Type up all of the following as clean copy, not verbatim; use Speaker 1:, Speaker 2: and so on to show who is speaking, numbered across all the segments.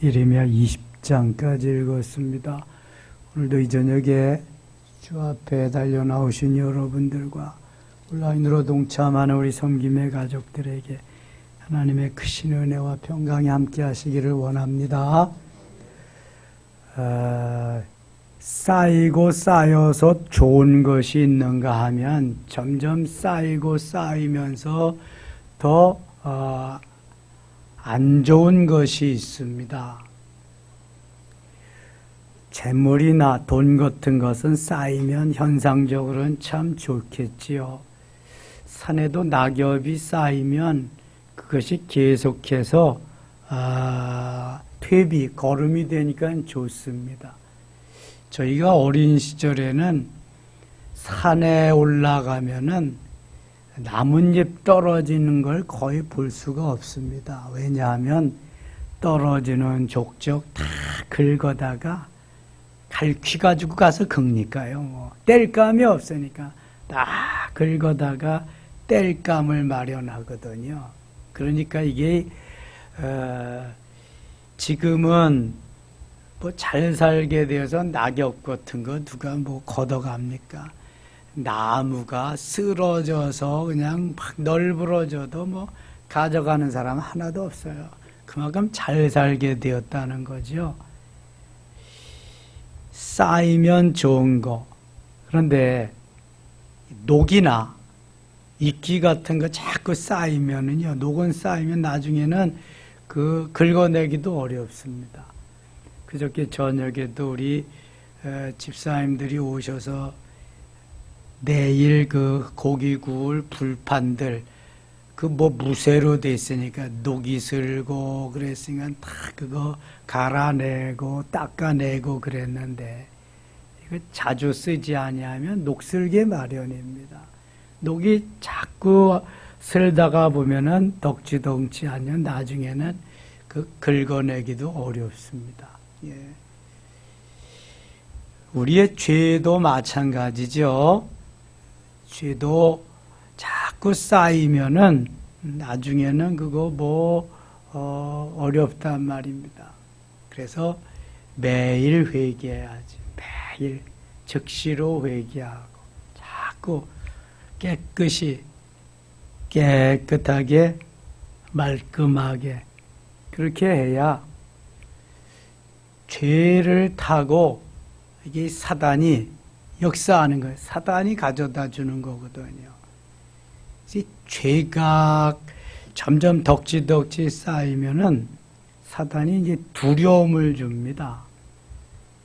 Speaker 1: 예레미야 20장까지 읽었습니다. 오늘도 이 저녁에 주 앞에 달려 나오신 여러분들과 온라인으로 동참하는 우리 섬김의 가족들에게 하나님의 크신 은혜와 평강이 함께 하시기를 원합니다. 쌓이고 쌓여서 좋은 것이 있는가 하면 점점 쌓이고 쌓이면서 더 안 좋은 것이 있습니다. 재물이나 돈 같은 것은 쌓이면 현상적으로는 참 좋겠지요. 산에도 낙엽이 쌓이면 그것이 계속해서 퇴비, 거름이 되니까 좋습니다. 저희가 어린 시절에는 산에 올라가면은 나뭇잎 떨어지는 걸 거의 볼 수가 없습니다. 왜냐하면 떨어지는 족족 다 긁어다가 갈퀴 가지고 가서 긁니까요. 뗄감이 없으니까 다 긁어다가 뗄감을 마련하거든요. 그러니까 이게 지금은 뭐 잘 살게 되어서 낙엽 같은 거 누가 뭐 걷어갑니까? 나무가 쓰러져서 그냥 막 널브러져도 뭐 가져가는 사람 하나도 없어요. 그만큼 잘 살게 되었다는 거죠. 쌓이면 좋은 거. 그런데 녹이나 이끼 같은 거 자꾸 쌓이면은요, 녹은 쌓이면 나중에는 그 긁어내기도 어렵습니다. 그저께 저녁에도 우리 집사님들이 오셔서 내일 그 고기 구울 불판들 그 뭐 무쇠로 돼 있으니까 녹이 슬고 그랬으니까 다 그거 갈아내고 닦아내고 그랬는데 이거 자주 쓰지 아니하면 녹슬게 마련입니다. 녹이 자꾸 슬다가 보면은 덕지덕지 않으면 나중에는 그 긁어내기도 어렵습니다. 예. 우리의 죄도 마찬가지죠. 죄도 자꾸 쌓이면은 나중에는 그거 뭐 어렵단 말입니다. 그래서 매일 회개해야지. 매일 즉시로 회개하고 자꾸 깨끗하게 말끔하게 그렇게 해야 죄를 타고 이게 사단이 역사하는 거예요. 사단이 가져다 주는 거거든요. 죄가 점점 덕지덕지 쌓이면은 사단이 이제 두려움을 줍니다.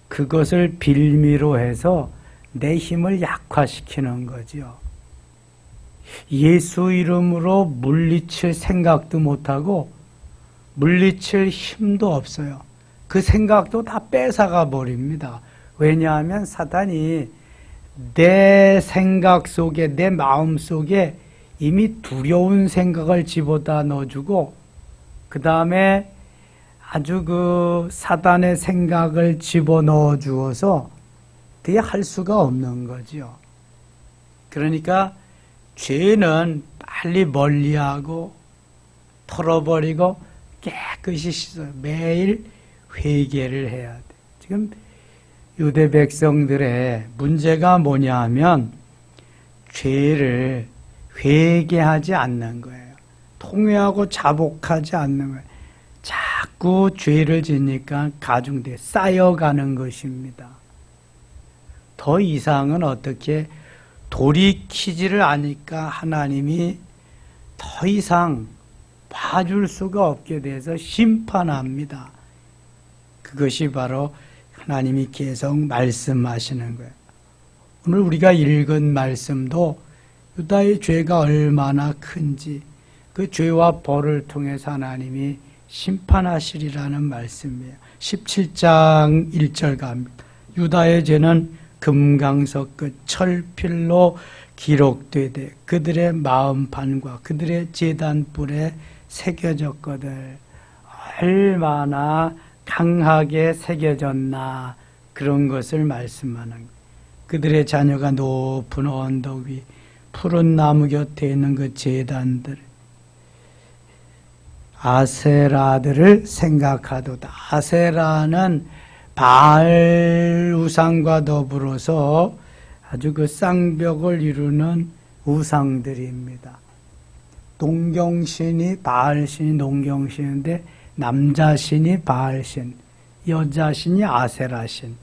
Speaker 1: 그것을 빌미로 해서 내 힘을 약화시키는 거죠. 예수 이름으로 물리칠 생각도 못하고 물리칠 힘도 없어요. 그 생각도 다 뺏어가 버립니다. 왜냐하면 사단이 내 생각 속에, 내 마음 속에 이미 두려운 생각을 집어다 넣어주고, 그 다음에 아주 그 사단의 생각을 집어넣어 주어서 그게 할 수가 없는 거죠. 그러니까 죄는 빨리 멀리하고 털어버리고 깨끗이 씻어요. 매일 회개를 해야 돼. 지금 유대 백성들의 문제가 뭐냐 하면 죄를 회개하지 않는 거예요. 통회하고 자복하지 않는 거예요. 자꾸 죄를 지니까 가중돼 쌓여가는 것입니다. 더 이상은 어떻게 돌이키지를 않으니까 하나님이 더 이상 봐줄 수가 없게 돼서 심판합니다. 그것이 바로 하나님이 계속 말씀하시는 거예요. 오늘 우리가 읽은 말씀도 유다의 죄가 얼마나 큰지 그 죄와 벌을 통해서 하나님이 심판하시리라는 말씀이에요. 17장 1절 갑니다. 유다의 죄는 금강석 끝 철필로 기록되되 그들의 마음판과 그들의 제단불에 새겨졌거늘. 얼마나 강하게 새겨졌나 그런 것을 말씀하는 거예요. 그들의 자녀가 높은 언덕 위 푸른 나무 곁에 있는 그 제단들 아세라들을 생각하도다. 아세라는 바알 우상과 더불어서 아주 그 쌍벽을 이루는 우상들입니다. 농경신이 바알신이 농경신인데 남자신이 바알신, 여자신이 아세라신.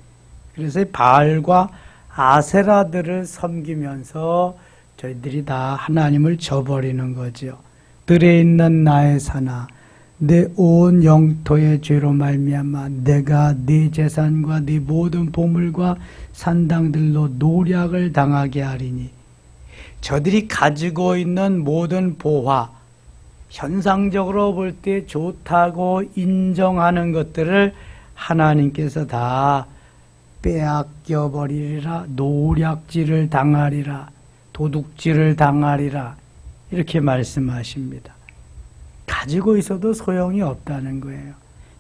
Speaker 1: 그래서 바알과 아세라들을 섬기면서 저희들이 다 하나님을 저버리는 거죠. 들에 있는 나의 산아, 내 온 영토의 죄로 말미암아 내가 네 재산과 네 모든 보물과 산당들로 노략을 당하게 하리니, 저들이 가지고 있는 모든 보화, 현상적으로 볼 때 좋다고 인정하는 것들을 하나님께서 다 빼앗겨 버리리라, 노략질을 당하리라, 도둑질을 당하리라, 이렇게 말씀하십니다. 가지고 있어도 소용이 없다는 거예요.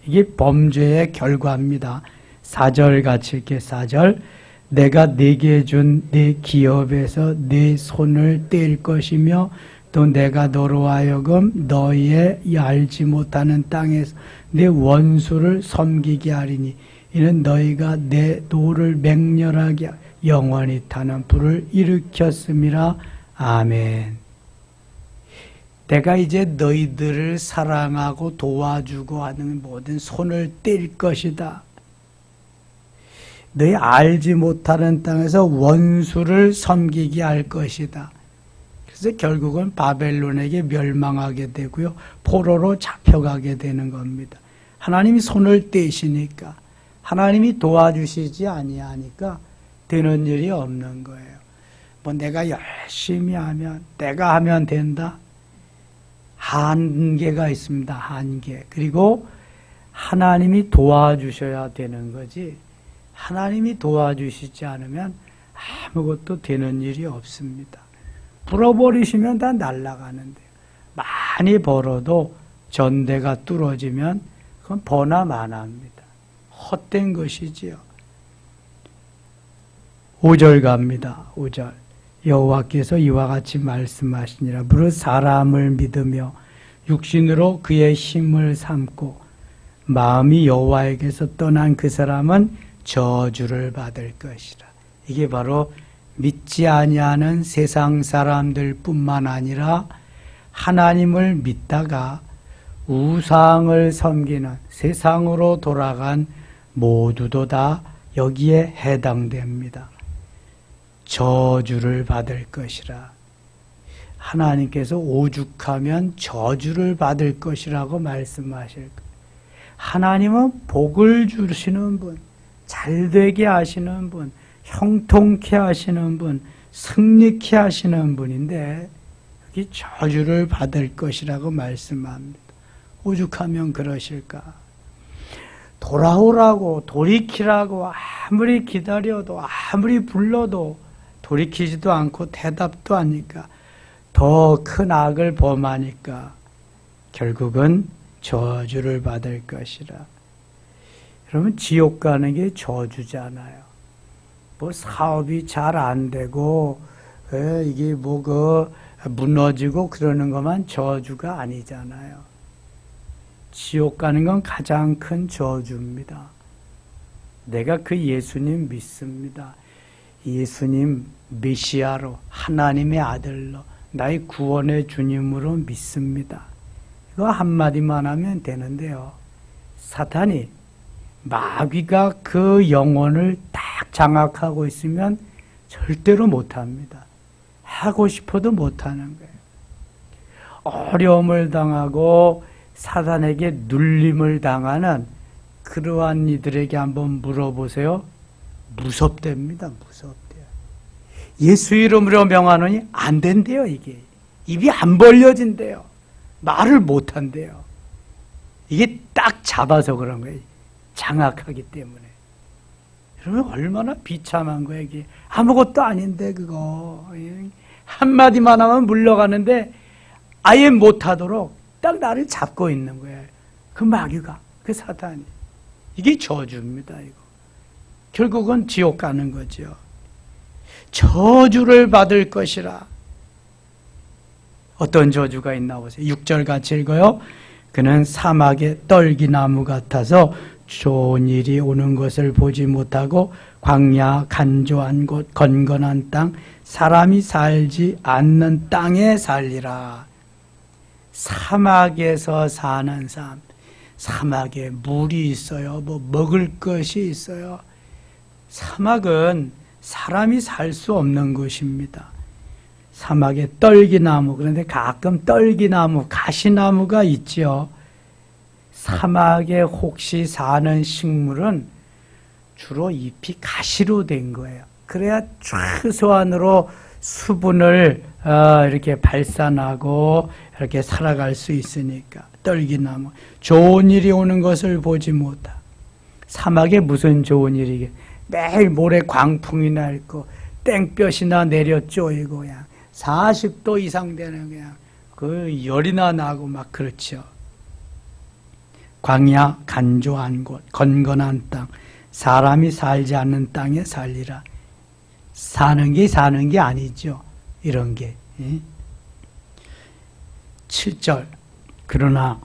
Speaker 1: 이게 범죄의 결과입니다. 4절 같이 이렇게 4절, 내가 네게 준 네 기업에서 네 손을 뗄 것이며 또 내가 너로 하여금 너희의 알지 못하는 땅에서 내 원수를 섬기게 하리니 이는 너희가 내 도를 맹렬하게 영원히 타는 불을 일으켰음이라. 아멘. 내가 이제 너희들을 사랑하고 도와주고 하는 모든 손을 뗄 것이다. 너희 알지 못하는 땅에서 원수를 섬기게 할 것이다. 그래서 결국은 바벨론에게 멸망하게 되고요, 포로로 잡혀가게 되는 겁니다. 하나님이 손을 떼시니까, 하나님이 도와주시지 아니하니까 되는 일이 없는 거예요. 뭐 내가 열심히 하면, 내가 하면 된다? 한계가 있습니다. 한계. 그리고 하나님이 도와주셔야 되는 거지, 하나님이 도와주시지 않으면 아무것도 되는 일이 없습니다. 불어버리시면 다 날아가는데요. 많이 벌어도 전대가 뚫어지면 그건 버나마나입니다. 헛된 것이지요. 5절 갑니다. 5절. 여호와께서 이와 같이 말씀하시니라. 무릇 사람을 믿으며 육신으로 그의 힘을 삼고 마음이 여호와에게서 떠난 그 사람은 저주를 받을 것이라. 이게 바로 믿지 아니하는 세상 사람들 뿐만 아니라 하나님을 믿다가 우상을 섬기는 세상으로 돌아간 모두도 다 여기에 해당됩니다. 저주를 받을 것이라. 하나님께서 오죽하면 저주를 받을 것이라고 말씀하실 거예요. 하나님은 복을 주시는 분, 잘되게 하시는 분, 형통케 하시는 분, 승리케 하시는 분인데 여기 저주를 받을 것이라고 말씀합니다. 오죽하면 그러실까? 돌아오라고, 돌이키라고 아무리 기다려도, 아무리 불러도 돌이키지도 않고 대답도 하니까, 더 큰 악을 범하니까 결국은 저주를 받을 것이라. 그러면 지옥 가는 게 저주잖아요. 뭐 사업이 잘 안 되고 이게 뭐 무너지고 그러는 것만 저주가 아니잖아요. 지옥 가는 건 가장 큰 저주입니다. 내가 그 예수님 믿습니다. 예수님 메시아로, 하나님의 아들로, 나의 구원의 주님으로 믿습니다. 이거 한마디만 하면 되는데요, 사탄이, 마귀가 그 영혼을 딱 장악하고 있으면 절대로 못합니다. 하고 싶어도 못하는 거예요. 어려움을 당하고 사단에게 눌림을 당하는 그러한 이들에게 한번 물어보세요. 무섭답니다. 무섭대요. 예수 이름으로 명하노니 안 된대요. 이게 입이 안 벌려진대요. 말을 못 한대요. 이게 딱 잡아서 그런 거예요. 장악하기 때문에. 그러면 얼마나 비참한 거예요. 이게 아무것도 아닌데 그거 한마디만 하면 물러가는데 아예 못하도록 딱 나를 잡고 있는 거예요. 그 마귀가, 그 사탄이. 이게 저주입니다. 이거 결국은 지옥 가는 거죠. 저주를 받을 것이라. 어떤 저주가 있나 보세요. 6절 같이 읽어요. 그는 사막의 떨기나무 같아서 좋은 일이 오는 것을 보지 못하고 광야 간조한 곳 건건한 땅 사람이 살지 않는 땅에 살리라. 사막에서 사는 삶, 사막에 물이 있어요. 뭐 먹을 것이 있어요. 사막은 사람이 살 수 없는 곳입니다. 사막에 떨기나무, 그런데 가끔 떨기나무, 가시나무가 있죠. 사막에 혹시 사는 식물은 주로 잎이 가시로 된 거예요. 그래야 최소한으로 수분을 이렇게 발산하고 이렇게 살아갈 수 있으니까. 떨기나무, 좋은 일이 오는 것을 보지 못하. 사막에 무슨 좋은 일이게? 매일 모래 광풍이 날고 땡볕이나 내려 쪼이고 그냥 40도 이상 되는 그냥 그 열이나 나고 막 그렇죠. 광야 간조한 곳 건건한 땅 사람이 살지 않는 땅에 살리라. 사는 게 아니죠. 이런 게. 7절 그러나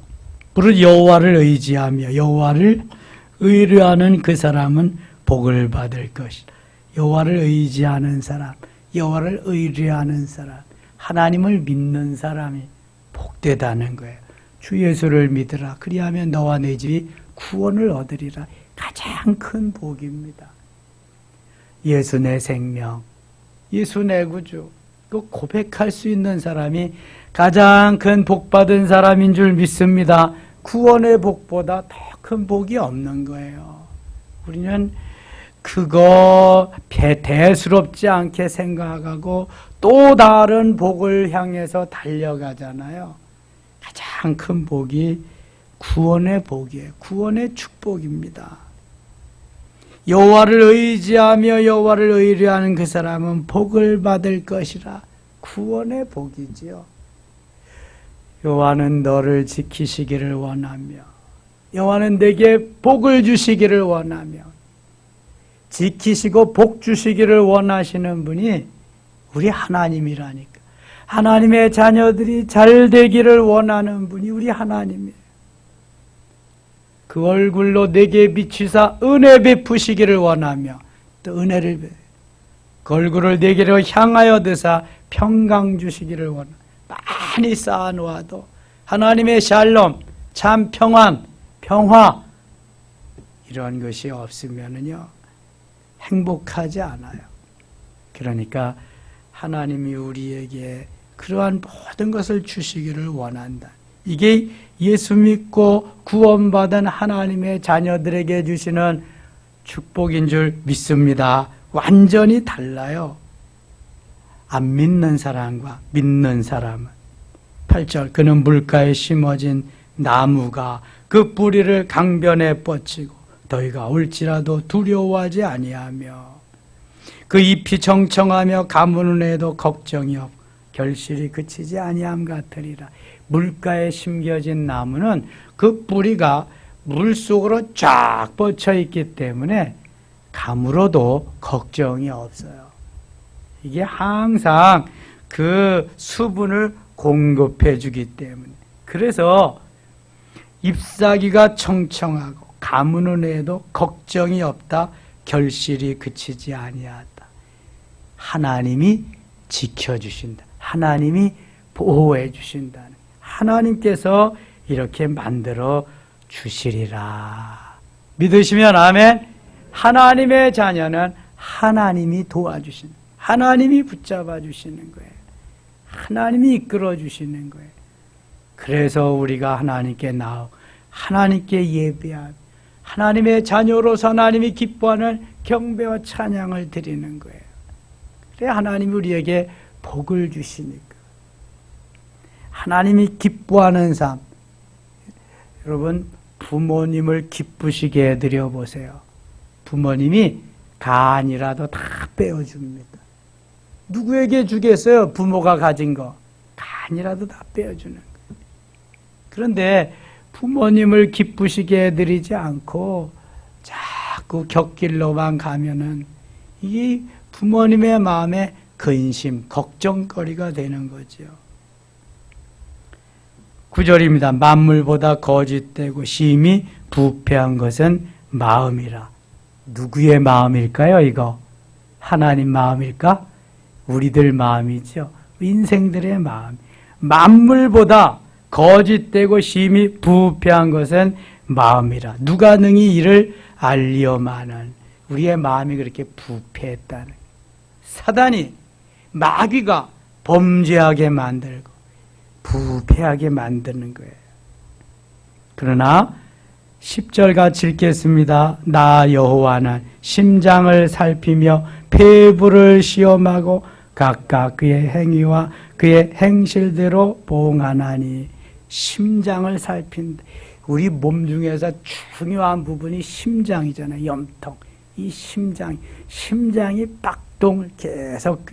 Speaker 1: 무릇 여호와를 의지하며 여호와를 의뢰하는 그 사람은 복을 받을 것이다. 여호와를 의지하는 사람, 여호와를 의뢰하는 사람, 하나님을 믿는 사람이 복되다는 거예요. 주 예수를 믿으라. 그리하면 너와 내 집이 구원을 얻으리라. 가장 큰 복입니다. 예수 내 생명, 예수 내 구주, 그 고백할 수 있는 사람이 가장 큰 복 받은 사람인 줄 믿습니다. 구원의 복보다 더 큰 복이 없는 거예요. 우리는 그거 대수롭지 않게 생각하고 또 다른 복을 향해서 달려가잖아요. 가장 큰 복이 구원의 복이에요. 구원의 축복입니다. 여호와를 의지하며 여호와를 의뢰하는 그 사람은 복을 받을 것이라. 구원의 복이지요. 여호와는 너를 지키시기를 원하며 여호와는 내게 복을 주시기를 원하며 지키시고 복 주시기를 원하시는 분이 우리 하나님이라니까. 하나님의 자녀들이 잘 되기를 원하는 분이 우리 하나님이에요. 그 얼굴로 내게 비추사 은혜 베푸시기를 원하며 또 은혜를 그 얼굴을 내게로 향하여 드사 평강 주시기를 원하며 많이 쌓아놓아도 하나님의 샬롬, 참 평안, 평화 이런 것이 없으면은요 행복하지 않아요. 그러니까 하나님이 우리에게 그러한 모든 것을 주시기를 원한다. 이게 예수 믿고 구원받은 하나님의 자녀들에게 주시는 축복인 줄 믿습니다. 완전히 달라요. 안 믿는 사람과 믿는 사람은. 8절 그는 물가에 심어진 나무가 그 뿌리를 강변에 뻗치고 더위가 올지라도 두려워하지 아니하며 그 잎이 청청하며 가무는 해도 걱정이 없고 결실이 그치지 아니함 같으리라. 물가에 심겨진 나무는 그 뿌리가 물속으로 쫙 뻗쳐 있기 때문에 가물어도 걱정이 없어요. 이게 항상 그 수분을 공급해 주기 때문에. 그래서 잎사귀가 청청하고 가무는 해도 걱정이 없다. 결실이 그치지 아니하다. 하나님이 지켜주신다. 하나님이 보호해 주신다. 하나님께서 이렇게 만들어 주시리라. 믿으시면 아멘. 하나님의 자녀는 하나님이 도와주신다. 하나님이 붙잡아 주시는 거예요. 하나님이 이끌어 주시는 거예요. 그래서 우리가 하나님께 나오고 하나님께 예배하고 하나님의 자녀로서 하나님이 기뻐하는 경배와 찬양을 드리는 거예요. 그래 하나님이 우리에게 복을 주시니까. 하나님이 기뻐하는 삶. 여러분 부모님을 기쁘시게 해드려 보세요. 부모님이 간이라도 다 빼어줍니다. 누구에게 주겠어요? 부모가 가진 거. 간이라도 다 빼어주는 거예요. 그런데 부모님을 기쁘시게 해드리지 않고 자꾸 곁길로만 가면은 이 부모님의 마음에 근심, 걱정거리가 되는 거죠. 9절입니다. 만물보다 거짓되고 심히 부패한 것은 마음이라. 누구의 마음일까요, 이거? 하나님 마음일까? 우리들 마음이죠. 인생들의 마음. 만물보다 거짓되고 심히 부패한 것은 마음이라. 누가 능히 이를 알리오마는. 우리의 마음이 그렇게 부패했다는. 사단이, 마귀가 범죄하게 만들고 부패하게 만드는 거예요. 그러나 10절 같이 읽겠습니다. 나 여호와는 심장을 살피며 폐부를 시험하고 각각 그의 행위와 그의 행실대로 보응하나니. 심장을 살핀다. 우리 몸 중에서 중요한 부분이 심장이잖아요. 염통. 이 심장이 박동을 계속,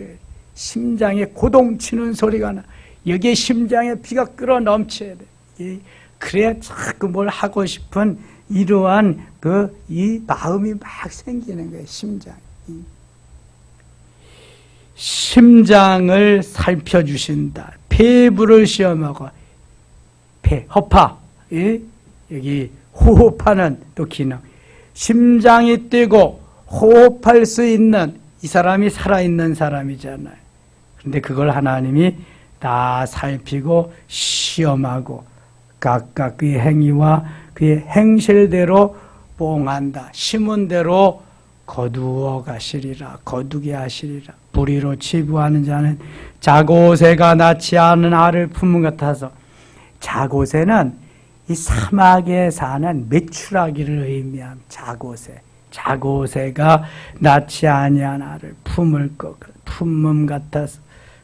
Speaker 1: 심장에 고동치는 소리가 나. 여기에 심장에 피가 끓어 넘쳐야 돼. 그래야 자꾸 뭘 하고 싶은 이러한 이 마음이 막 생기는 거예요. 심장을 살펴주신다. 폐부를 시험하고, 허파, 여기 호흡하는 또 기능. 심장이 뛰고 호흡할 수 있는 이 사람이 살아있는 사람이잖아요. 그런데 그걸 하나님이 다 살피고 시험하고 각각 그의 행위와 그의 행실대로 보응한다. 심은 대로 거두어 가시리라. 거두게 하시리라. 불의로 치부하는 자는 자고새가 낳지 않은 알을 품은 것 같아서. 자고새는 이 사막에 사는 메추라기를 의미한 자고새가 낳지 아니한 알을 품을 것, 품음 같아서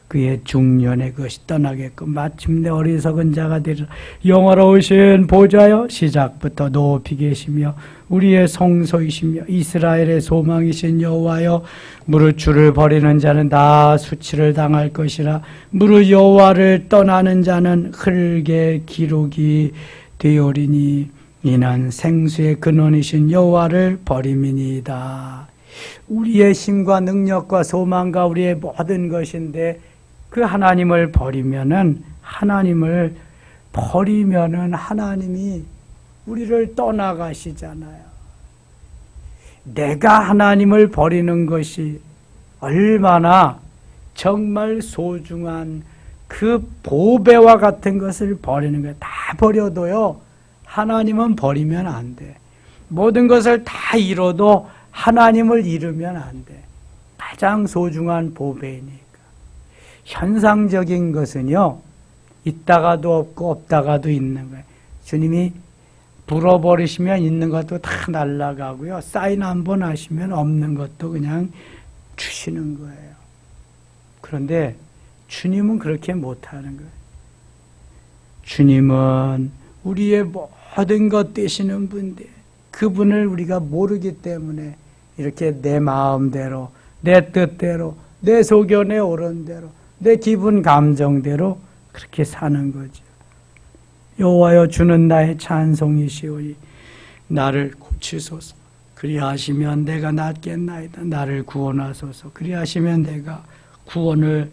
Speaker 1: 그의 중년에 그것이 떠나겠고 마침내 어리석은 자가 되리라. 영화로우신 보좌여, 시작부터 높이 계시며 우리의 성소이시며 이스라엘의 소망이신 여호와여, 무릇 주를 버리는 자는 다 수치를 당할 것이라. 무릇 여호와를 떠나는 자는 흙의 기록이 되오리니 이는 생수의 근원이신 여호와를 버림이니이다. 우리의 힘과 능력과 소망과 우리의 모든 것인데 그 하나님을 버리면은 하나님이 우리를 떠나가시잖아요. 내가 하나님을 버리는 것이 얼마나 정말 소중한 그 보배와 같은 것을 버리는 거예요. 다 버려도요, 하나님은 버리면 안 돼. 모든 것을 다 잃어도 하나님을 잃으면 안 돼. 가장 소중한 보배이니까. 현상적인 것은요, 있다가도 없고 없다가도 있는 거예요. 주님이 불어버리시면 있는 것도 다 날아가고요. 사인 한번 하시면 없는 것도 그냥 주시는 거예요. 그런데 주님은 그렇게 못하는 거예요. 주님은 우리의 모든 것 되시는 분인데 그분을 우리가 모르기 때문에 이렇게 내 마음대로, 내 뜻대로, 내 소견에 오른 대로, 내 기분 감정대로 그렇게 사는 거죠. 여호와여, 주는 나의 찬송이시오니 나를 고치소서. 그리하시면 내가 낫겠나이다. 나를 구원하소서. 그리하시면 내가 구원을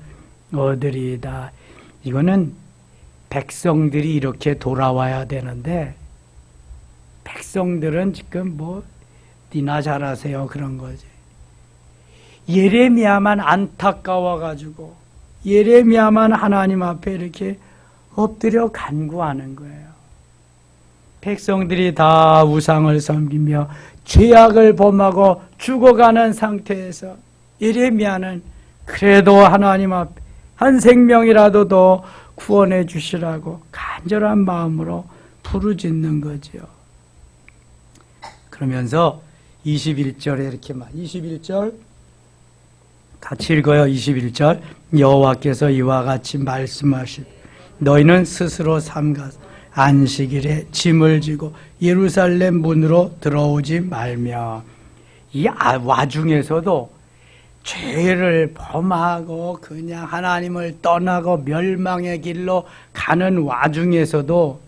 Speaker 1: 얻으리이다. 이거는 백성들이 이렇게 돌아와야 되는데 백성들은 지금 니나 잘하세요 그런 거지. 예레미야만 안타까워가지고 예레미야만 하나님 앞에 이렇게 엎드려 간구하는 거예요. 백성들이 다 우상을 섬기며 죄악을 범하고 죽어가는 상태에서 예레미야는 그래도 하나님 앞에 한 생명이라도 더 구원해 주시라고 간절한 마음으로 부르짖는 거지요. 그러면서 21절에 이렇게 21절 같이 읽어요. 21절 여호와께서 이와 같이 말씀하실 너희는 스스로 삼가서 안식일에 짐을 지고 예루살렘 문으로 들어오지 말며. 이 와중에서도 죄를 범하고 그냥 하나님을 떠나고 멸망의 길로 가는 와중에서도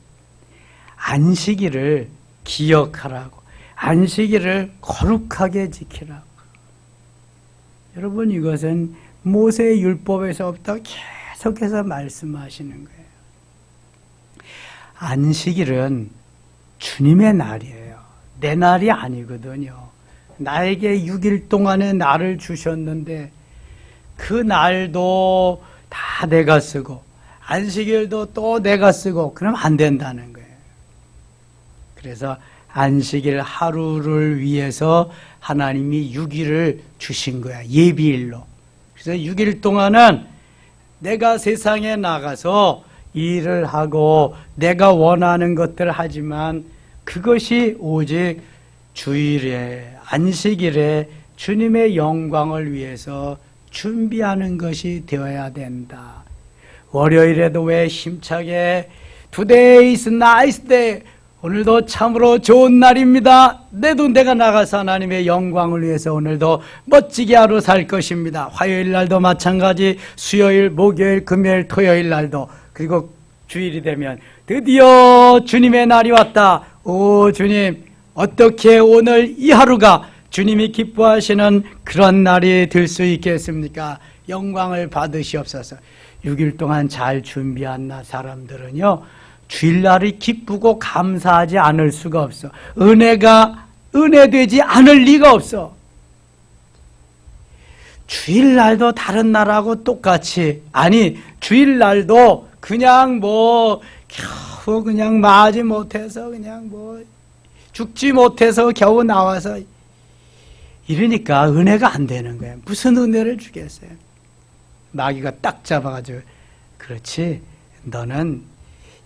Speaker 1: 안식일을 기억하라고, 안식일을 거룩하게 지키라고. 여러분, 이것은 모세의 율법에서부터 계속해서 말씀하시는 거예요. 안식일은 주님의 날이에요. 내 날이 아니거든요. 나에게 6일 동안의 날을 주셨는데 그 날도 다 내가 쓰고 안식일도 또 내가 쓰고 그럼 안 된다는 거예요. 그래서 안식일 하루를 위해서 하나님이 6일을 주신 거야. 예비일로. 그래서 6일 동안은 내가 세상에 나가서 일을 하고 내가 원하는 것들을 하지만 그것이 오직 주일에 안식일에 주님의 영광을 위해서 준비하는 것이 되어야 된다. 월요일에도 왜 힘차게 Today is a nice day. 오늘도 참으로 좋은 날입니다. 내가 나가서 하나님의 영광을 위해서 오늘도 멋지게 하루 살 것입니다. 화요일 날도 마찬가지, 수요일, 목요일, 금요일, 토요일 날도, 그리고 주일이 되면 드디어 주님의 날이 왔다. 오 주님, 어떻게 오늘 이 하루가 주님이 기뻐하시는 그런 날이 될 수 있겠습니까? 영광을 받으시옵소서. 6일 동안 잘 준비한 사람들은요, 주일날이 기쁘고 감사하지 않을 수가 없어. 은혜되지 않을 리가 없어. 주일날도 다른 날하고 똑같이, 아니 주일날도 그냥 겨우 그냥 마지 못해서 그냥 죽지 못해서 겨우 나와서 이러니까 은혜가 안 되는 거예요. 무슨 은혜를 주겠어요? 마귀가 딱 잡아가지고, 그렇지, 너는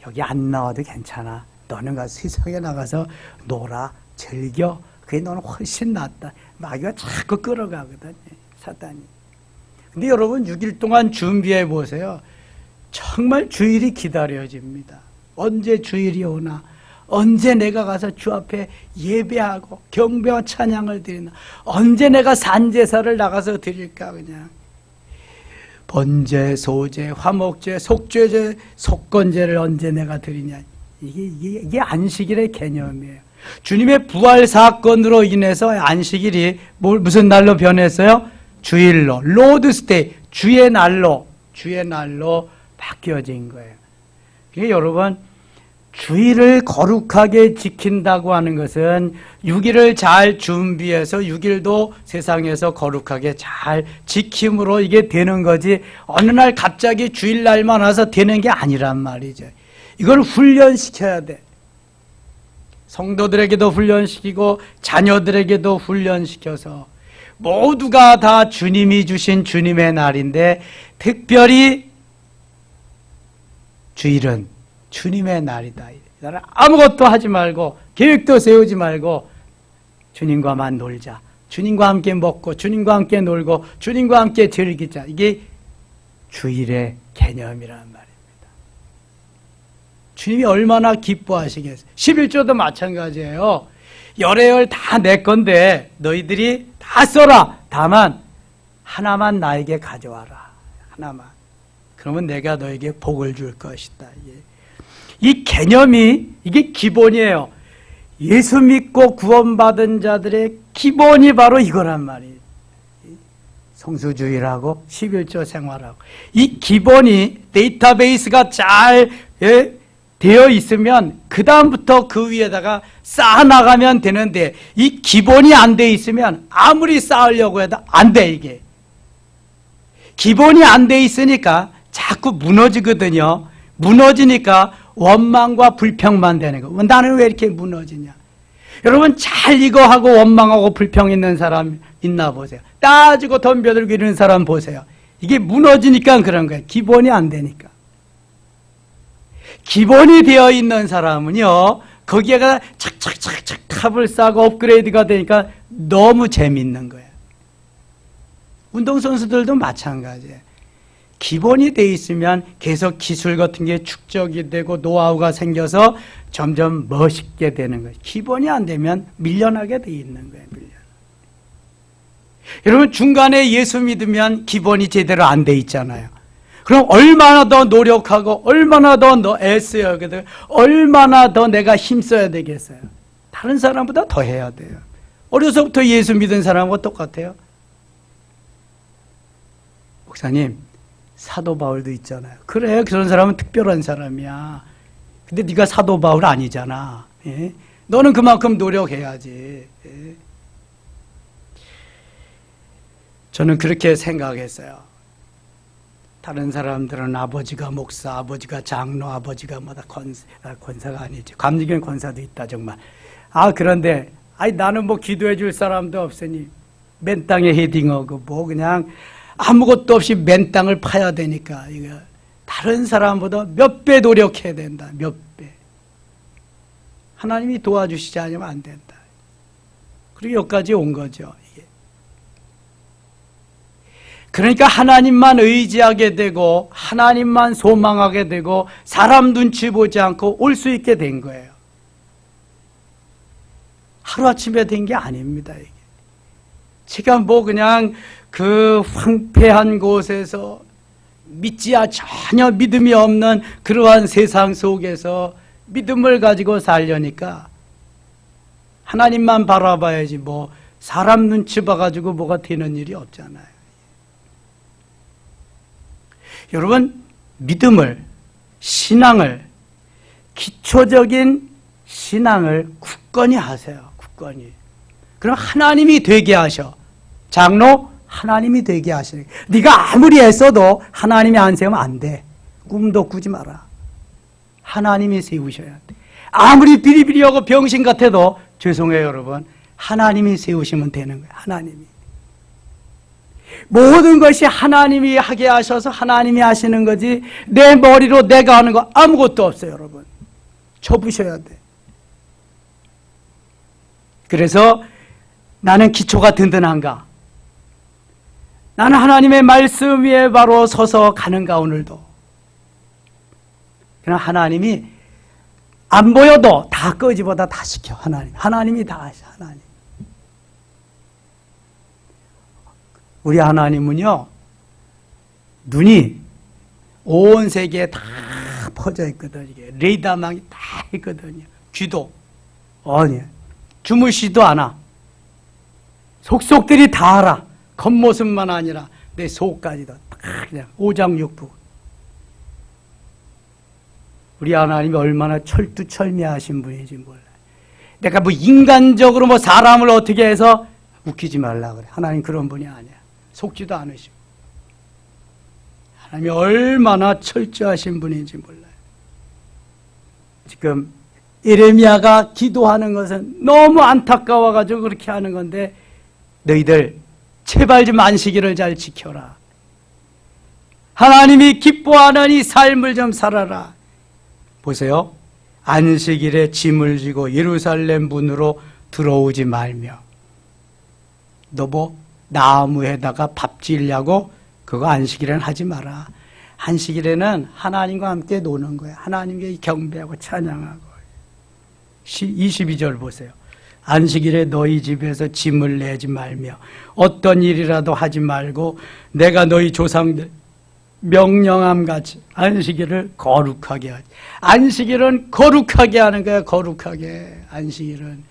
Speaker 1: 여기 안 나와도 괜찮아. 너는 가서 세상에 나가서 놀아, 즐겨. 그게 너는 훨씬 낫다. 마귀가 자꾸 끌어가거든요, 사단이. 근데 여러분 6일 동안 준비해 보세요. 정말 주일이 기다려집니다. 언제 주일이 오나, 언제 내가 가서 주 앞에 예배하고 경배와 찬양을 드리나, 언제 내가 산제사를 나가서 드릴까. 그냥 번제, 소제, 화목제, 속죄제, 속건제를 언제 내가 드리냐. 이게 안식일의 개념이에요. 주님의 부활 사건으로 인해서 안식일이 무슨 날로 변했어요? 주일로, 로드스테이, 주의 날로 바뀌어진 거예요. 그러니까 여러분, 주일을 거룩하게 지킨다고 하는 것은 6일을 잘 준비해서 6일도 세상에서 거룩하게 잘 지킴으로 이게 되는 거지, 어느 날 갑자기 주일날만 와서 되는 게 아니란 말이죠. 이걸 훈련시켜야 돼. 성도들에게도 훈련시키고 자녀들에게도 훈련시켜서 모두가 다 주님이 주신 주님의 날인데, 특별히 주일은 주님의 날이다. 아무것도 하지 말고 계획도 세우지 말고 주님과만 놀자. 주님과 함께 먹고 주님과 함께 놀고 주님과 함께 즐기자. 이게 주일의 개념이란 말입니다. 주님이 얼마나 기뻐하시겠어요. 11조도 마찬가지예요. 열애열 다 내 건데 너희들이 다 써라. 다만 하나만 나에게 가져와라. 하나만. 그러면 내가 너에게 복을 줄 것이다. 이 개념이, 이게 기본이에요. 예수 믿고 구원받은 자들의 기본이 바로 이거란 말이에요. 성수주의라고 11조 생활하고. 이 기본이 데이터베이스가 잘 되어 있으면 그 다음부터 그 위에다가 쌓아나가면 되는데, 이 기본이 안 돼 있으면 아무리 쌓으려고 해도 안 돼. 이게 기본이 안 돼 있으니까 자꾸 무너지거든요. 무너지니까 원망과 불평만 되는 거. 나는 왜 이렇게 무너지냐. 여러분, 잘 이거 하고 원망하고 불평 있는 사람 있나 보세요. 따지고 덤벼들고 이러는 사람 보세요. 이게 무너지니까 그런 거예요. 기본이 안 되니까. 기본이 되어 있는 사람은요, 거기에가 착착착착 탑을 쌓고 업그레이드가 되니까 너무 재밌는 거예요. 운동선수들도 마찬가지예요. 기본이 돼 있으면 계속 기술 같은 게 축적이 되고 노하우가 생겨서 점점 멋있게 되는 거예요. 기본이 안 되면 밀려나게 돼 있는 거예요. 여러분, 중간에 예수 믿으면 기본이 제대로 안 돼 있잖아요. 그럼 얼마나 더 노력하고 얼마나 더 애써야 되겠어요? 얼마나 더 내가 힘써야 되겠어요? 다른 사람보다 더 해야 돼요. 어려서부터 예수 믿은 사람과 똑같아요. 목사님, 사도 바울도 있잖아요. 그래, 그런 사람은 특별한 사람이야. 근데 네가 사도 바울 아니잖아. 예? 너는 그만큼 노력해야지. 예? 저는 그렇게 생각했어요. 다른 사람들은 아버지가 목사, 아버지가 장로, 아버지가 뭐다 권사가 아니지. 감리교회 권사도 있다 정말. 그런데 나는 뭐 기도해 줄 사람도 없으니 맨 땅에 헤딩하고 뭐 그냥 아무것도 없이 맨 땅을 파야 되니까 이거 다른 사람보다 몇 배 노력해야 된다. 몇 배. 하나님이 도와주시지 않으면 안 된다. 그리고 여기까지 온 거죠. 이게. 그러니까 하나님만 의지하게 되고 하나님만 소망하게 되고 사람 눈치 보지 않고 올 수 있게 된 거예요. 하루아침에 된 게 아닙니다. 이게. 제가 뭐 그냥 그 황폐한 곳에서 전혀 믿음이 없는 그러한 세상 속에서 믿음을 가지고 살려니까 하나님만 바라봐야지 뭐 사람 눈치 봐가지고 뭐가 되는 일이 없잖아요. 여러분, 믿음을, 신앙을, 기초적인 신앙을 굳건히 하세요. 굳건히. 그럼 하나님이 되게 하셔. 장로, 하나님이 되게 하시는. 네가 아무리 애써도 하나님이 안 세우면 안 돼. 꿈도 꾸지 마라. 하나님이 세우셔야 돼. 아무리 비리비리하고 병신 같아도 죄송해요 여러분. 하나님이 세우시면 되는 거예요. 하나님이. 모든 것이 하나님이 하게 하셔서 하나님이 하시는 거지 내 머리로 내가 하는 거 아무것도 없어요 여러분. 접으셔야 돼. 그래서 나는 기초가 든든한가? 나는 하나님의 말씀 위에 바로 서서 가는가 오늘도? 그냥 하나님이 안 보여도 다 끄집어다 다 시켜. 하나님이 다 하셔. 하나님. 우리 하나님은요 눈이 온 세계에 다 퍼져 있거든. 이게 레이더망이 다 있거든요. 귀도 주무시도 않아. 속속들이 다 알아. 겉모습만 아니라 내 속까지도 다 그냥 오장육부. 우리 하나님이 얼마나 철두철미하신 분인지 몰라요. 내가 뭐 인간적으로 뭐 사람을 어떻게 해서 웃기지 말라 그래. 하나님 그런 분이 아니야. 속지도 않으시고. 하나님이 얼마나 철저하신 분인지 몰라요. 지금 예레미야가 기도하는 것은 너무 안타까워가지고 그렇게 하는 건데 너희들 제발 좀 안식일을 잘 지켜라. 하나님이 기뻐하는 이 삶을 좀 살아라. 보세요. 안식일에 짐을 지고 예루살렘 문으로 들어오지 말며. 너 뭐 나무에다가 밥 지으려고 그거 안식일에는 하지 마라. 안식일에는 하나님과 함께 노는 거야. 하나님께 경배하고 찬양하고. 22절 보세요. 안식일에 너희 집에서 짐을 내지 말며 어떤 일이라도 하지 말고 내가 너희 조상들 명령함 같이 안식일을 거룩하게 하지. 안식일은 거룩하게 하는 거야. 거룩하게. 안식일은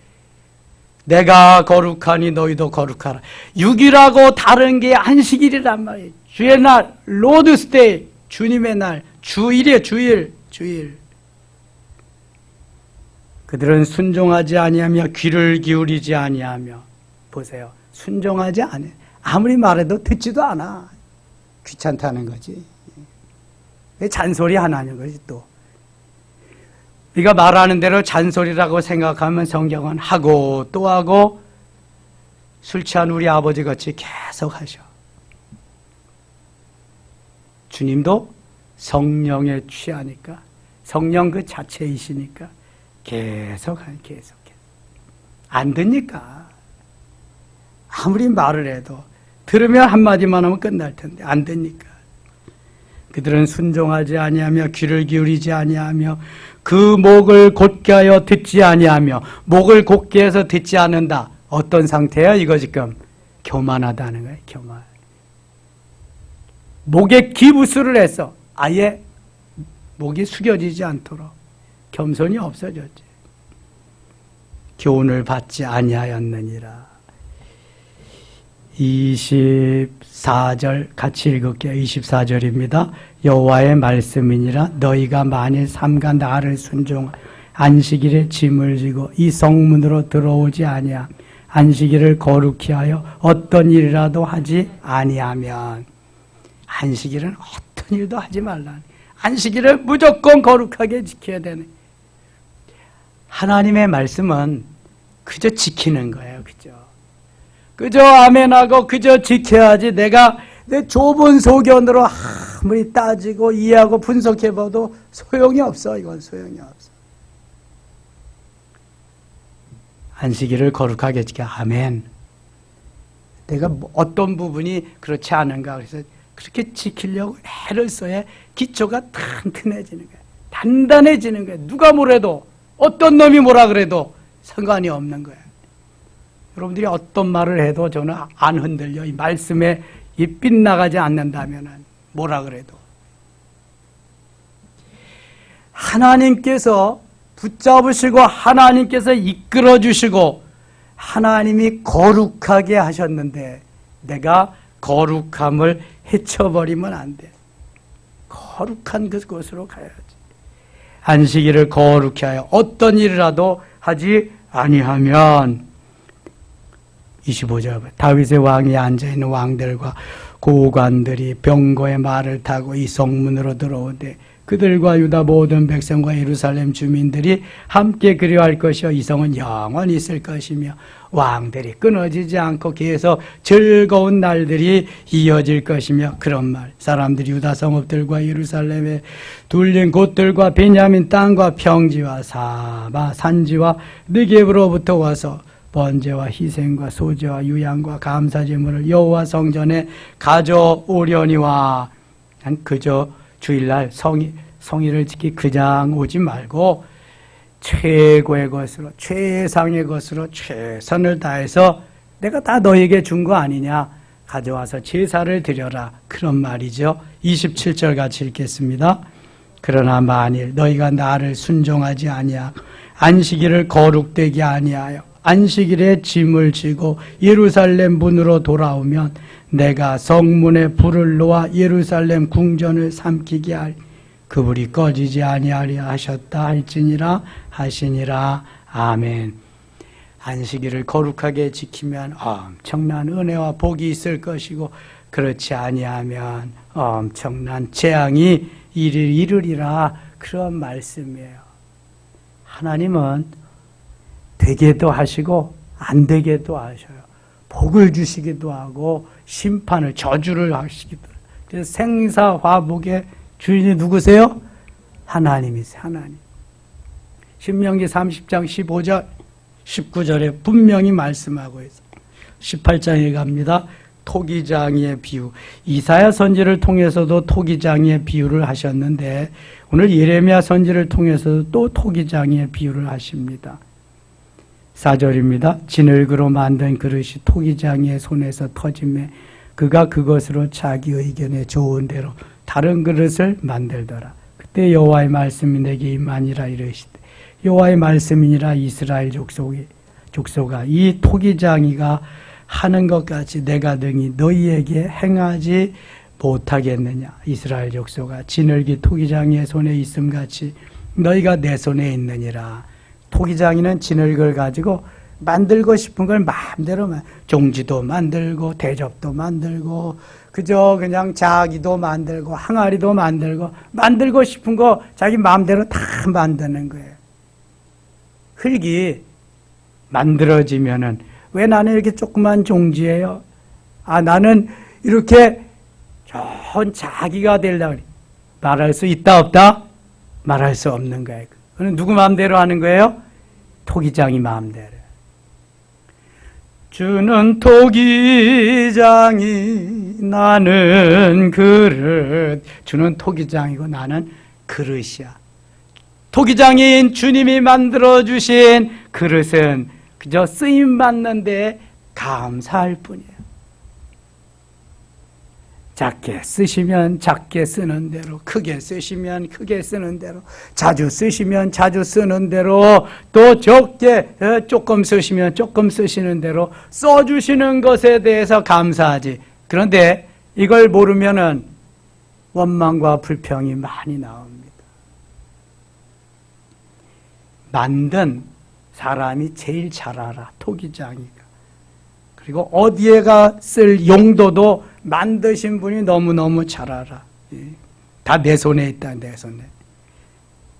Speaker 1: 내가 거룩하니 너희도 거룩하라. 6일하고 다른 게 안식일이란 말이에요. 주의 날, 로드스데이, 주님의 날, 주일이에요. 주일. 그들은 순종하지 아니하며 귀를 기울이지 아니하며. 보세요. 순종하지 않아요. 아무리 말해도 듣지도 않아. 귀찮다는 거지. 잔소리 안 하는 거지 또. 네가 말하는 대로 잔소리라고 생각하면 성경은 하고 또 하고 술 취한 우리 아버지같이 계속 하셔. 주님도 성령에 취하니까 성령 그 자체이시니까 계속 안 듣니까. 아무리 말을 해도 들으면 한마디만 하면 끝날 텐데 안 듣니까. 그들은 순종하지 아니하며 귀를 기울이지 아니하며 그 목을 곧게 하여 듣지 아니하며. 목을 곧게 해서 듣지 않는다. 어떤 상태야 이거 지금? 교만하다는 거예요. 교만. 목에 기부스를 해서 아예 목이 숙여지지 않도록 겸손이 없어졌지. 교훈을 받지 아니하였느니라. 24절 같이 읽을게요. 24절입니다. 여호와의 말씀이니라 너희가 만일 삼가 나를 순종 안식일에 짐을 지고 이 성문으로 들어오지 아니하 안식일을 거룩히 하여 어떤 일이라도 하지 아니하면 안식일은 어떤 일도 하지 말라. 안식일을 무조건 거룩하게 지켜야 되네. 하나님의 말씀은 그저 지키는 거예요. 그저 아멘하고 그저 지켜야지 내가 내 좁은 소견으로 아무리 따지고 이해하고 분석해봐도 소용이 없어. 이건 소용이 없어. 안식일을 거룩하게 지켜. 아멘. 내가 어떤 부분이 그렇지 않은가 그래서 그렇게 지키려고 애를 써야 기초가 튼튼해지는 거야. 단단해지는 거야. 누가 뭐래도 어떤 놈이 뭐라 그래도 상관이 없는 거야. 여러분들이 어떤 말을 해도 저는 안 흔들려. 이 말씀에 이 빗나가지 않는다면 뭐라 그래도. 하나님께서 붙잡으시고 하나님께서 이끌어 주시고 하나님이 거룩하게 하셨는데 내가 거룩함을 해쳐버리면 안 돼. 거룩한 그곳으로 가야지. 안식일을 거룩히 하여 어떤 일이라도 하지 아니하면 25절 다윗의 왕이 앉아있는 왕들과 고관들이 병거의 말을 타고 이 성문으로 들어오되 그들과 유다 모든 백성과 예루살렘 주민들이 함께 그리워할 것이요 이 성은 영원히 있을 것이며 왕들이 끊어지지 않고 계속 즐거운 날들이 이어질 것이며 그런 말 사람들이 유다 성읍들과 예루살렘에 둘린 곳들과 베냐민 땅과 평지와 사마 산지와 느겝으로부터 와서 번제와 희생과 소제와 유향과 감사제물을 여호와 성전에 가져오려니와 난 그저 주일날 성의를 지키 그냥 오지 말고 최고의 것으로 최상의 것으로 최선을 다해서 내가 다 너에게 준 거 아니냐 가져와서 제사를 드려라 그런 말이죠. 27절 같이 읽겠습니다. 그러나 만일 너희가 나를 순종하지 아니하고 안식일을 거룩되게 아니하여 안식일에 짐을 지고 예루살렘 문으로 돌아오면 내가 성문에 불을 놓아 예루살렘 궁전을 삼키게 하리 그 불이 꺼지지 아니하리 하셨다 할지니라 하시니라. 아멘. 안식일을 거룩하게 지키면 엄청난 은혜와 복이 있을 것이고 그렇지 아니하면 엄청난 재앙이 이르리라 그런 말씀이에요. 하나님은 되게도 하시고 안 되게도 하셔요. 복을 주시기도 하고 심판을 저주를 하시기도 해요. 그래서 생사화복의 주인이 누구세요? 하나님이세요. 하나님. 신명기 30장 15절 19절에 분명히 말씀하고 있어요. 18장에 갑니다. 토기장이의 비유. 이사야 선지를 통해서도 토기장이의 비유를 하셨는데 오늘 예레미야 선지를 통해서도 또 토기장이의 비유를 하십니다. 4절입니다. 진흙으로 만든 그릇이 토기장이의 손에서 터짐에 그가 그것으로 자기 의견에 좋은 대로 다른 그릇을 만들더라. 그때 여호와의 말씀이 내게 임하니라 이르시되 여호와의 말씀이니라 이스라엘 족속아 이 토기장이가 하는 것 같이 내가 능히 너희에게 행하지 못하겠느냐. 이스라엘 족속아 진흙이 토기장이의 손에 있음같이 너희가 내 손에 있느니라. 토기장이는 진흙을 가지고 만들고 싶은 걸 마음대로 종지도 만들고 대접도 만들고 그저 그냥 자기도 만들고 항아리도 만들고 싶은 거 자기 마음대로 다 만드는 거예요. 흙이 만들어지면은 왜 나는 이렇게 조그만 종지예요? 나는 이렇게 좋은 자기가 되려고 그래. 말할 수 있다 없다? 말할 수 없는 거예요. 그건 누구 마음대로 하는 거예요? 토기장이 마음대로. 주는 토기장이 나는 그릇. 주는 토기장이고 나는 그릇이야. 토기장인 주님이 만들어주신 그릇은 그저 쓰임받는데 감사할 뿐이에요. 작게 쓰시면 작게 쓰는 대로, 크게 쓰시면 크게 쓰는 대로, 자주 쓰시면 자주 쓰는 대로, 또 적게 조금 쓰시면 조금 쓰시는 대로 써주시는 것에 대해서 감사하지. 그런데 이걸 모르면은 원망과 불평이 많이 나옵니다. 만든 사람이 제일 잘 알아, 토기장이가. 그리고 어디에가 쓸 용도도 만드신 분이 너무너무 잘 알아. 다 내 손에 있다, 내 손에.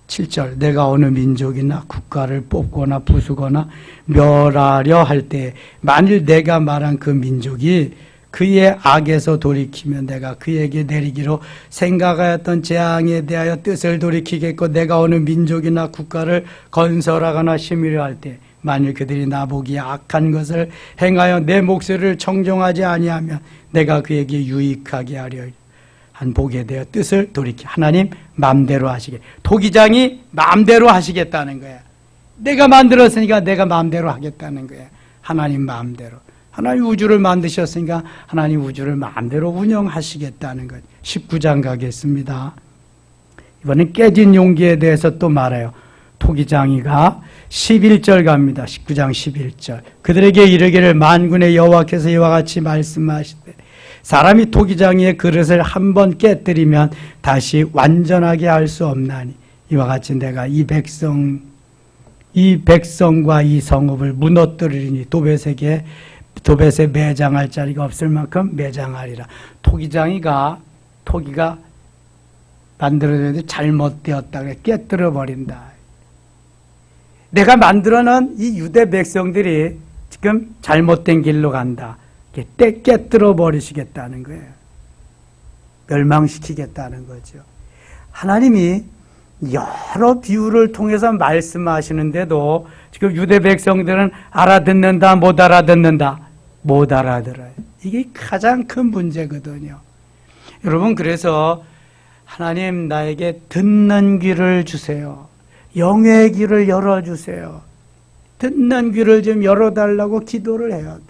Speaker 1: 7절, 내가 어느 민족이나 국가를 뽑거나 부수거나 멸하려 할 때 만일 내가 말한 그 민족이 그의 악에서 돌이키면 내가 그에게 내리기로 생각하였던 재앙에 대하여 뜻을 돌이키겠고 내가 어느 민족이나 국가를 건설하거나 심으려 할 때 만일 그들이 나보기에 악한 것을 행하여 내 목소리를 청종하지 아니하면 내가 그에게 유익하게 하려 한 복에 대하여 뜻을 돌이키. 하나님 마음대로 하시게. 토기장이 마음대로 하시겠다는 거야. 내가 만들었으니까 내가 마음대로 하겠다는 거야. 하나님 마음대로. 하나님 우주를 만드셨으니까 하나님 우주를 마음대로 운영하시겠다는 것. 19장 가겠습니다. 이번엔 깨진 용기에 대해서 또 말해요. 토기장이가 11절 갑니다. 19장 11절. 그들에게 이르기를 만군의 여호와께서 이와 같이 말씀하시되 사람이 토기장이의 그릇을 한번 깨뜨리면 다시 완전하게 할 수 없나니 이와 같이 내가 이 백성과 이 성읍을 무너뜨리니 도벳에 매장할 자리가 없을 만큼 매장하리라. 토기가 만들어졌는데 잘못되었다. 깨뜨려 버린다. 내가 만들어놓은 이 유대 백성들이 지금 잘못된 길로 간다. 깨뜨려 버리시겠다는 거예요. 멸망시키겠다는 거죠. 하나님이 여러 비유를 통해서 말씀하시는데도 지금 유대 백성들은 알아듣는다, 못 알아듣는다, 못 알아들어요. 이게 가장 큰 문제거든요. 여러분, 그래서 하나님 나에게 듣는 귀를 주세요. 영의 귀를 열어주세요. 듣는 귀를 좀 열어달라고 기도를 해야 돼.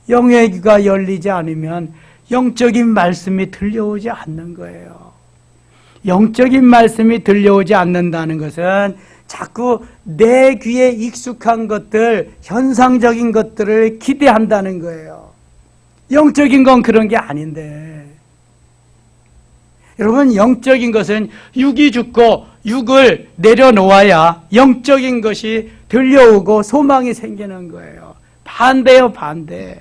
Speaker 1: 영의 귀가 열리지 않으면 영적인 말씀이 들려오지 않는 거예요. 영적인 말씀이 들려오지 않는다는 것은 자꾸 내 귀에 익숙한 것들, 현상적인 것들을 기대한다는 거예요. 영적인 건 그런 게 아닌데. 여러분, 영적인 것은 육이 죽고 육을 내려놓아야 영적인 것이 들려오고 소망이 생기는 거예요. 반대요, 반대.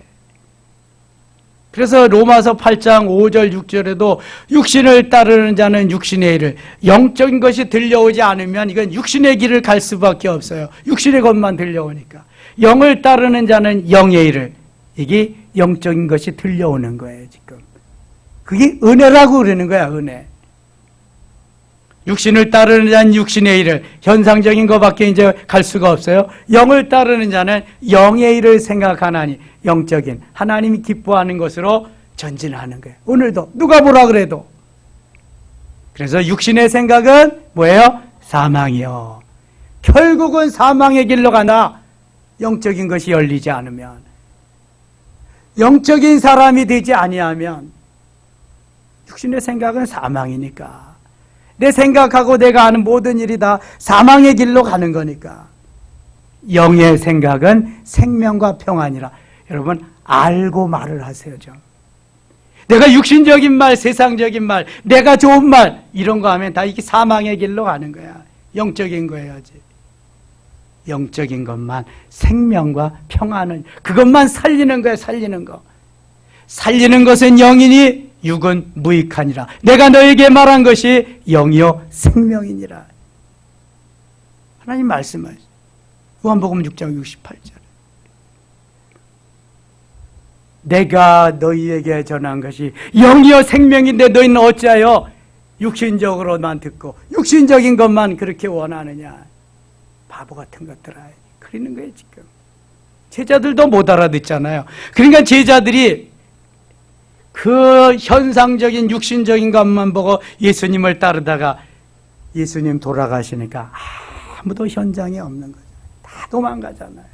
Speaker 1: 그래서 로마서 8장 5절 6절에도 육신을 따르는 자는 육신의 일을, 영적인 것이 들려오지 않으면 이건 육신의 길을 갈 수밖에 없어요. 육신의 것만 들려오니까. 영을 따르는 자는 영의 일을, 이게 영적인 것이 들려오는 거예요, 지금. 그게 은혜라고 그러는 거야, 은혜. 육신을 따르는 자는 육신의 일을, 현상적인 것밖에 이제 갈 수가 없어요. 영을 따르는 자는 영의 일을 생각하나니, 영적인 하나님이 기뻐하는 것으로 전진하는 거예요. 오늘도 누가 뭐라 그래도. 그래서 육신의 생각은 뭐예요? 사망이요. 결국은 사망의 길로 가나, 영적인 것이 열리지 않으면, 영적인 사람이 되지 아니하면 육신의 생각은 사망이니까. 내 생각하고 내가 하는 모든 일이 다 사망의 길로 가는 거니까. 영의 생각은 생명과 평안이라. 여러분, 알고 말을 하세요, 좀. 내가 육신적인 말, 세상적인 말, 내가 좋은 말, 이런 거 하면 다 이게 사망의 길로 가는 거야. 영적인 거 해야지. 영적인 것만, 생명과 평안은, 그것만 살리는 거야, 살리는 거. 살리는 것은 영이니 육은 무익하니라. 내가 너에게 말한 것이 영이요 생명이니라. 하나님 말씀하시죠. 요한복음 6장 68절. 내가 너희에게 전한 것이 영이요 생명인데 너희는 어찌하여 육신적으로만 듣고 육신적인 것만 그렇게 원하느냐. 바보 같은 것들아. 그러는 거예요, 지금. 제자들도 못 알아듣잖아요. 그러니까 제자들이 그 현상적인 육신적인 것만 보고 예수님을 따르다가 예수님 돌아가시니까 아무도 현장에 없는 거죠. 다 도망가잖아요.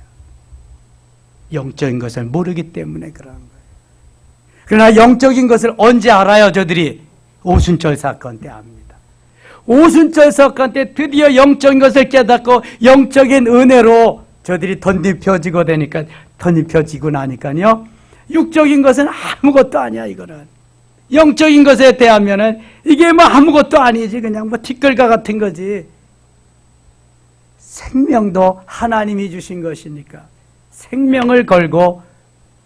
Speaker 1: 영적인 것을 모르기 때문에 그런 거예요. 그러나 영적인 것을 언제 알아요, 저들이? 오순절 사건 때 압니다. 오순절 사건 때 드디어 영적인 것을 깨닫고 영적인 은혜로 저들이 덧입혀지고 되니까, 덧입혀지고 나니까요, 육적인 것은 아무것도 아니야, 이거는. 영적인 것에 대하면은 이게 뭐 아무것도 아니지. 그냥 뭐 티끌과 같은 거지. 생명도 하나님이 주신 것이니까 생명을 걸고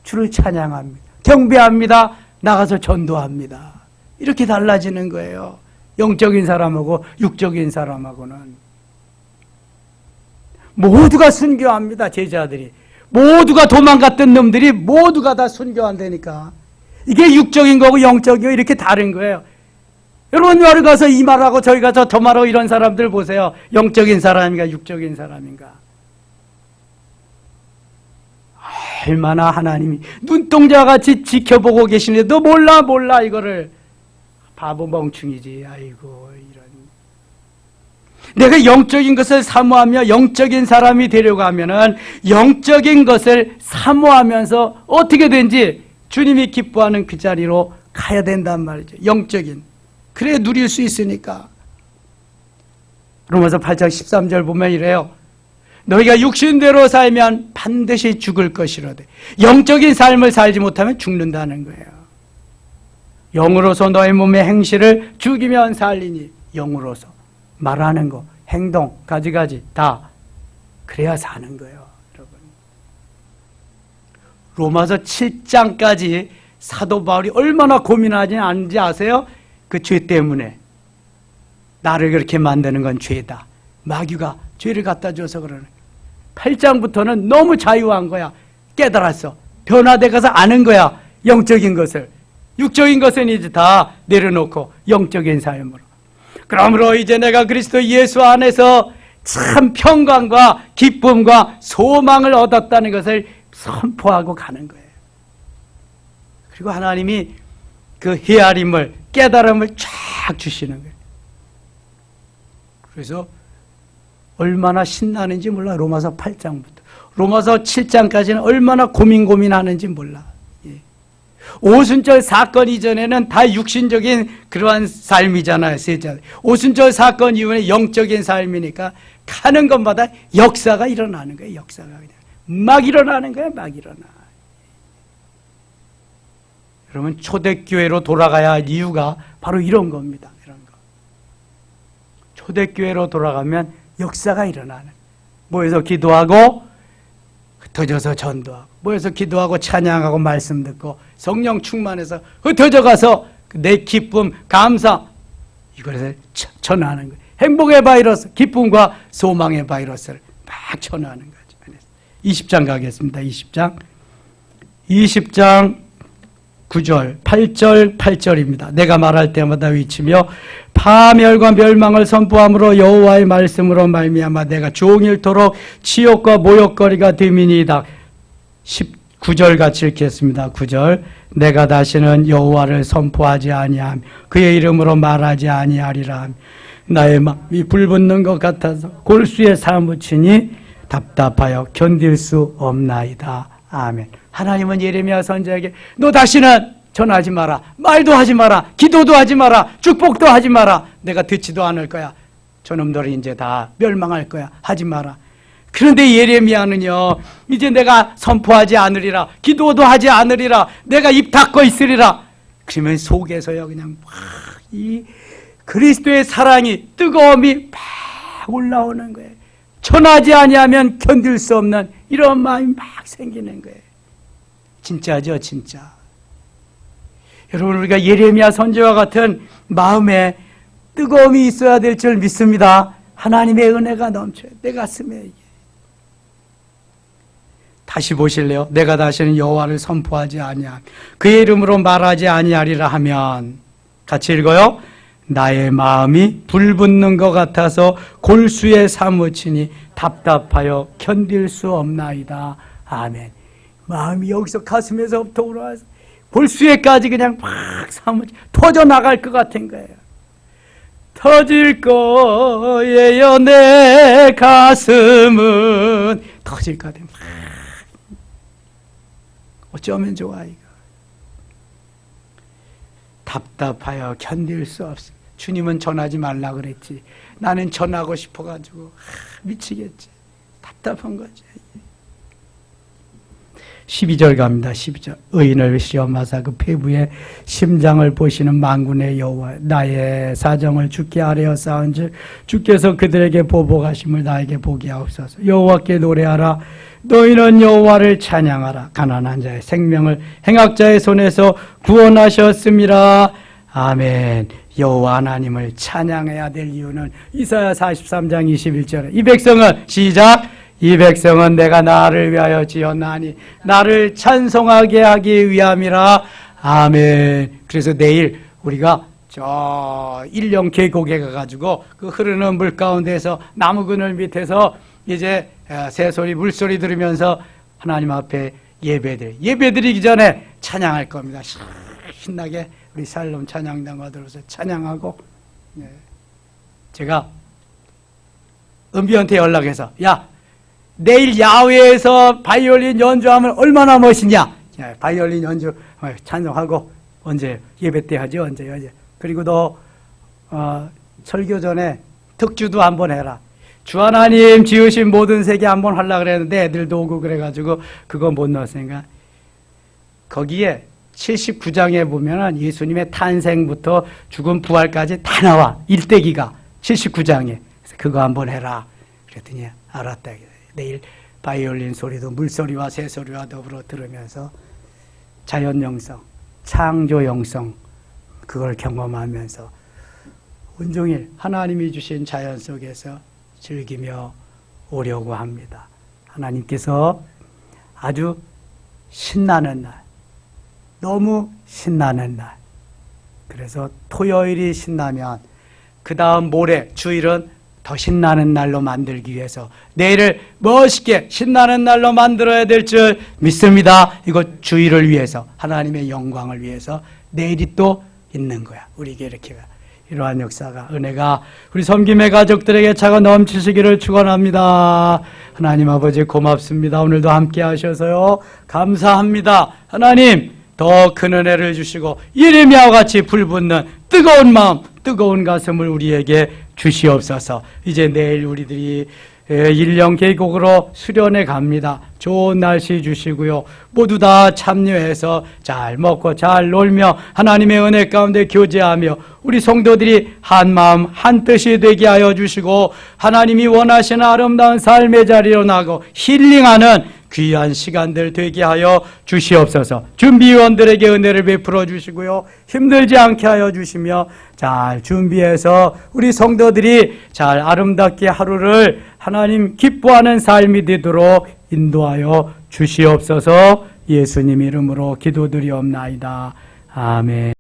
Speaker 1: 주를 찬양합니다. 경배합니다. 나가서 전도합니다. 이렇게 달라지는 거예요. 영적인 사람하고 육적인 사람하고는. 모두가 순교합니다. 제자들이. 모두가 도망갔던 놈들이 모두가 다 순교한다니까. 이게 육적인 거고 영적이고 이렇게 다른 거예요. 여러분, 여기 가서 이 말하고 저기 가서 저 말하고 이런 사람들 보세요. 영적인 사람인가 육적인 사람인가. 얼마나 하나님이 눈동자같이 지켜보고 계시는데도 몰라 이거를. 바보 멍충이지. 아이고, 이런. 내가 영적인 것을 사모하며 영적인 사람이 되려고 하면은 영적인 것을 사모하면서 어떻게 된지 주님이 기뻐하는 그 자리로 가야 된단 말이죠. 영적인. 그래 누릴 수 있으니까. 로마서 8장 13절 보면 이래요. 너희가 육신대로 살면 반드시 죽을 것이로되 영적인 삶을 살지 못하면 죽는다는 거예요. 영으로서 너의 몸의 행실을 죽이면 살리니. 영으로서 말하는 거, 행동, 가지가지 다 그래야 사는 거예요. 로마서 7장까지 사도 바울이 얼마나 고민하지 않는지 아세요? 그 죄 때문에. 나를 그렇게 만드는 건 죄다. 마귀가 죄를 갖다 줘서 그러는. 8장부터는 너무 자유한 거야. 깨달았어. 변화돼 가서 아는 거야. 영적인 것을. 육적인 것은 이제 다 내려놓고 영적인 삶으로. 그러므로 이제 내가 그리스도 예수 안에서 참 평강과 기쁨과 소망을 얻었다는 것을 선포하고 가는 거예요. 그리고 하나님이 그 헤아림을, 깨달음을 쫙 주시는 거예요. 그래서 얼마나 신나는지 몰라. 로마서 8장부터. 로마서 7장까지는 얼마나 고민하는지 몰라. 예. 오순절 사건 이전에는 다 육신적인 그러한 삶이잖아요. 세자. 오순절 사건 이후에 영적인 삶이니까 가는 것마다 역사가 일어나는 거예요. 역사가 그냥. 막 일어나는 거야, 막 일어나. 여러분, 초대교회로 돌아가야 할 이유가 바로 이런 겁니다. 이런 거. 초대교회로 돌아가면 역사가 일어나는. 모여서 기도하고, 흩어져서 전도하고, 모여서 기도하고, 찬양하고, 말씀 듣고, 성령 충만해서 흩어져 가서 내 기쁨, 감사, 이것을 전하는 거예요. 행복의 바이러스, 기쁨과 소망의 바이러스를 막 전하는 거예요. 20장 가겠습니다. 20장 9절, 8절, 8절입니다. 내가 말할 때마다 외치며 파멸과 멸망을 선포함으로 여호와의 말씀으로 말미암아 내가 종일토록 치욕과 모욕거리가 됨이니이다. 19절 같이 읽겠습니다. 9절. 내가 다시는 여호와를 선포하지 아니함 그의 이름으로 말하지 아니하리라 함 나의 마음이 불붙는 것 같아서 골수에 사무치니 답답하여 견딜 수 없나이다. 아멘. 하나님은 예레미야 선지자에게 너 다시는 전하지 마라. 말도 하지 마라. 기도도 하지 마라. 축복도 하지 마라. 내가 듣지도 않을 거야. 저놈들은 이제 다 멸망할 거야. 하지 마라. 그런데 예레미야는요. 이제 내가 선포하지 않으리라. 기도도 하지 않으리라. 내가 입 닫고 있으리라. 그러면 속에서요. 그냥 막 이 그리스도의 사랑이 뜨거움이 막 올라오는 거예요. 전하지 아니하면 견딜 수 없는 이런 마음이 막 생기는 거예요. 진짜죠, 진짜. 여러분, 우리가 예레미야 선지자와 같은 마음에 뜨거움이 있어야 될 줄 믿습니다. 하나님의 은혜가 넘쳐요. 내 가슴에. 다시 보실래요? 내가 다시는 여호와를 선포하지 아니함 그의 이름으로 말하지 아니하리라 하면 같이 읽어요. 나의 마음이 불붙는 것 같아서 골수에 사무치니 답답하여 견딜 수 없나이다. 아멘. 마음이 여기서 가슴에서부터 올라와서 골수에까지 그냥 막 사무치 터져나갈 것 같은 거예요. 터질 거예요. 내 가슴은 터질 것 같아요. 어쩌면 좋아 이거. 답답하여 견딜 수 없어. 주님은 전하지 말라 그랬지. 나는 전하고 싶어가지고 미치겠지. 답답한 거지. 12절 갑니다. 12절. 의인을 시험하사 그 폐부의 심장을 보시는 만군의 여호와, 나의 사정을 주께 아뢰어 쌓은즉 주께서 그들에게 보복하심을 나에게 보게 하옵소서. 여호와께 노래하라. 너희는 여호와를 찬양하라. 가난한 자의 생명을 행악자의 손에서 구원하셨음이라. 아멘. 여호와 하나님을 찬양해야 될 이유는 이사야 43장 21절에 이 백성은 시작. 이 백성은 내가 나를 위하여 지었나니 나를 찬송하게 하기 위함이라. 아멘. 그래서 내일 우리가 저 일령 계곡에 가가지고 그 흐르는 물 가운데서 나무 그늘 밑에서 이제 새소리 물소리 들으면서 하나님 앞에 예배드리기 전에 찬양할 겁니다. 신나게 우리 살롬 찬양단과 들어서 찬양하고, 제가 은비한테 연락해서 야, 내일 야외에서 바이올린 연주하면 얼마나 멋있냐. 바이올린 연주 찬송하고 언제 예배 때 하지 언제. 그리고 너 설교 전에 득주도 한번 해라. 주 하나님 지으신 모든 세계 한번 하려고 그랬는데 애들도 오고 그래가지고 그거 못 넣었으니까 거기에 79장에 보면은 예수님의 탄생부터 죽음 부활까지 다 나와. 일대기가 79장에. 그래서 그거 한번 해라. 그랬더니 알았다. 내일 바이올린 소리도 물소리와 새소리와 더불어 들으면서 자연 영성, 창조 영성 그걸 경험하면서 온종일 하나님이 주신 자연 속에서 즐기며 오려고 합니다. 하나님께서 아주 신나는 날, 너무 신나는 날. 그래서 토요일이 신나면 그 다음 모레 주일은 더 신나는 날로 만들기 위해서 내일을 멋있게 신나는 날로 만들어야 될 줄 믿습니다. 이거 주일을 위해서, 하나님의 영광을 위해서 내일이 또 있는 거야. 우리에게 이렇게 이러한 역사가, 은혜가 우리 섬김의 가족들에게 차가 넘치시기를 축원합니다. 하나님 아버지 고맙습니다. 오늘도 함께 하셔서요 감사합니다. 하나님 더 큰 은혜를 주시고 예레미야와 같이 불붙는 뜨거운 마음, 뜨거운 가슴을 우리에게 주시옵소서. 이제 내일 우리들이 일령 계곡으로 수련해 갑니다. 좋은 날씨 주시고요. 모두 다 참여해서 잘 먹고 잘 놀며 하나님의 은혜 가운데 교제하며 우리 성도들이 한 마음 한 뜻이 되게 하여 주시고 하나님이 원하시는 아름다운 삶의 자리로 나고 힐링하는 귀한 시간들 되게 하여 주시옵소서. 준비위원들에게 은혜를 베풀어 주시고요. 힘들지 않게 하여 주시며 잘 준비해서 우리 성도들이 잘 아름답게 하루를 하나님 기뻐하는 삶이 되도록 인도하여 주시옵소서. 예수님 이름으로 기도드리옵나이다. 아멘.